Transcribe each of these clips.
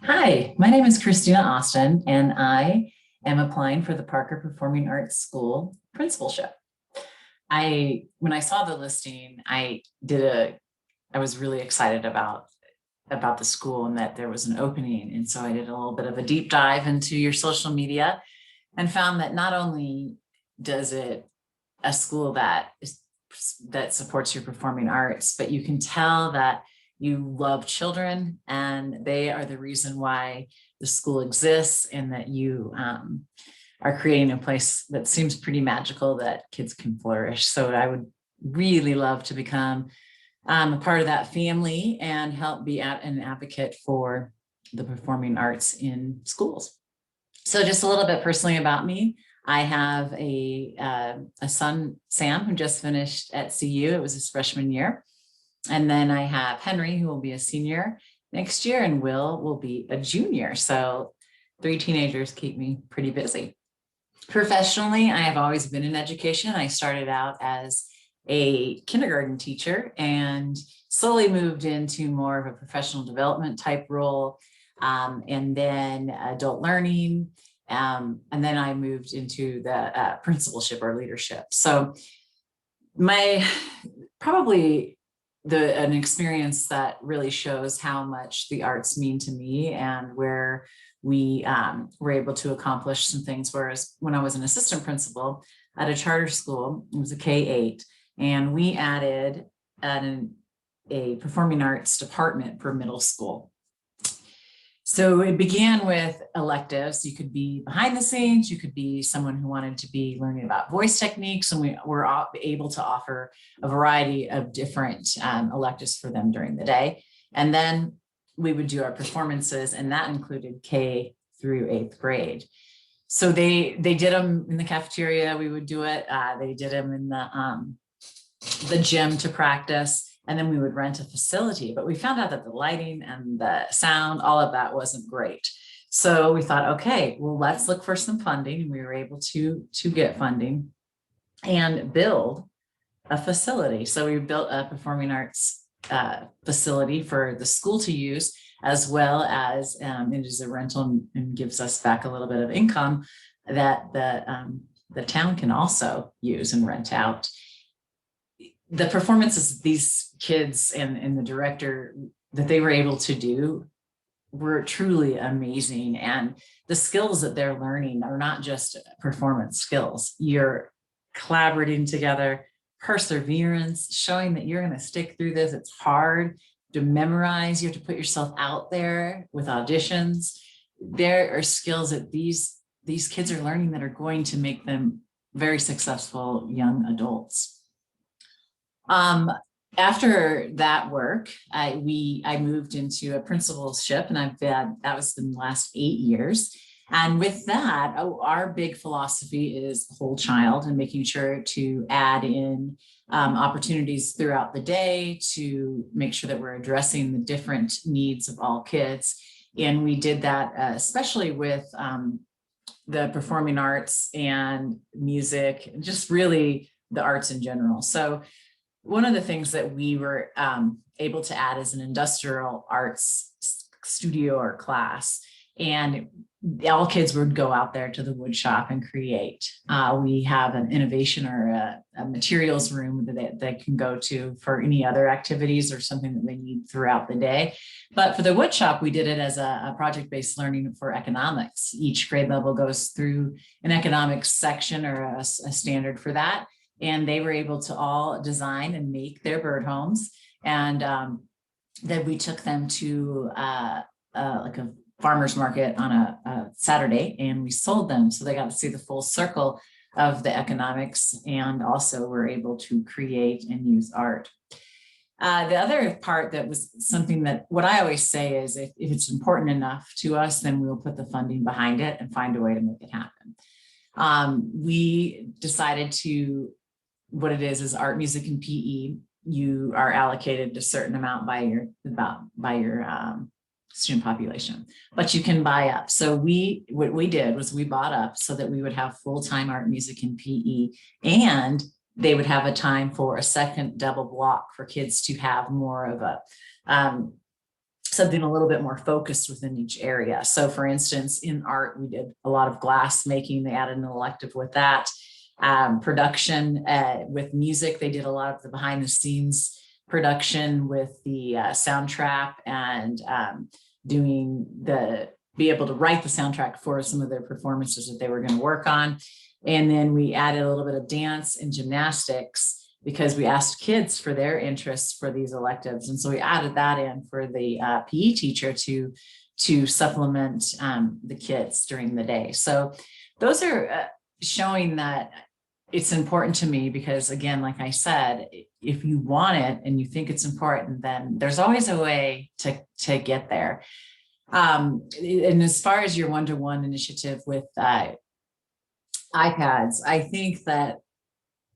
Hi, my name is Christina Austin, and I am applying for the Parker Performing Arts School principalship. When I saw the listing, I was really excited about the school and that there was an opening. And so I did a little bit of a deep dive into your social media and found that not only does it a school that supports your performing arts, but you can tell that you love children and they are the reason why the school exists, and that you are creating a place that seems pretty magical that kids can flourish. So I would really love to become a part of that family and help be an advocate for the performing arts in schools. So just a little bit personally about me. I have a son, Sam, who just finished at CU. It was his freshman year. And then I have Henry, who will be a senior next year, and Will be a junior. So 3 teenagers keep me pretty busy. Professionally, I have always been in education. I started out as a kindergarten teacher and slowly moved into more of a professional development type role, and then adult learning. And then I moved into the principalship or leadership. So my probably an experience that really shows how much the arts mean to me and where we were able to accomplish some things. Whereas when I was an assistant principal at a charter school, it was a K-8, and we added a performing arts department for middle school. So it began with electives. You could be behind the scenes, you could be someone who wanted to be learning about voice techniques, and we were able to offer a variety of different electives for them during the day. And then we would do our performances, and that included K through 8th grade. So they did them in the cafeteria, we would do it. They did them in the gym to practice. And then we would rent a facility, but we found out that the lighting and the sound, all of that wasn't great. So we thought, okay, well, let's look for some funding. And we were able to get funding and build a facility. So we built a performing arts facility for the school to use, as well as it is a rental and gives us back a little bit of income that the town can also use and rent out. The performances these kids and the director that they were able to do were truly amazing. And the skills that they're learning are not just performance skills. You're collaborating together, perseverance, showing that you're going to stick through this. It's hard to memorize. You have to put yourself out there with auditions. There are skills that these kids are learning that are going to make them very successful young adults. After that work, I moved into a principalship, and that was in the last 8 years. And with that, our big philosophy is whole child, and making sure to add in opportunities throughout the day to make sure that we're addressing the different needs of all kids. And we did that especially with the performing arts and music, just really the arts in general. So one of the things that we were able to add is an industrial arts studio or class, and all kids would go out there to the wood shop and create. We have an innovation or a materials room that they can go to for any other activities or something that they need throughout the day. But for the wood shop, we did it as a project-based learning for economics. Each grade level goes through an economics section or a standard for that. And they were able to all design and make their bird homes. And then we took them to like a farmer's market on a Saturday, and we sold them. So they got to see the full circle of the economics, and also were able to create and use art. The other part that was something that what I always say is if it's important enough to us, then we'll put the funding behind it and find a way to make it happen. We decided what it is art, music, and PE. You are allocated a certain amount by your student population, but you can buy up. So what we did was we bought up so that we would have full-time art, music, and PE, and they would have a time for a second double block for kids to have more of something a little bit more focused within each area. So for instance, in art, we did a lot of glass making. They added an elective with that. Production with music, they did a lot of the behind the scenes production with the soundtrack and be able to write the soundtrack for some of their performances that they were going to work on. And then we added a little bit of dance and gymnastics because we asked kids for their interests for these electives. And so we added that in for the PE teacher to supplement the kids during the day. So those are showing that it's important to me because, again, like I said, if you want it and you think it's important, then there's always a way to get there. And as far as your one-to-one initiative with iPads, I think that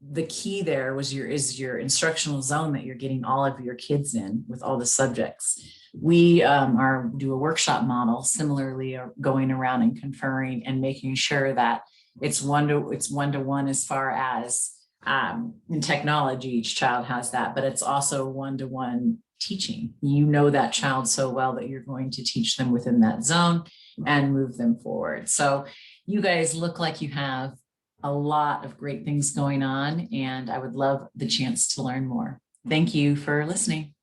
the key there is your instructional zone that you're getting all of your kids in with all the subjects. We do a workshop model, similarly going around and conferring and making sure that it's one-to-one as far as in technology, each child has that, but it's also one-to-one teaching. You know that child so well that you're going to teach them within that zone and move them forward. So you guys look like you have a lot of great things going on, and I would love the chance to learn more. Thank you for listening.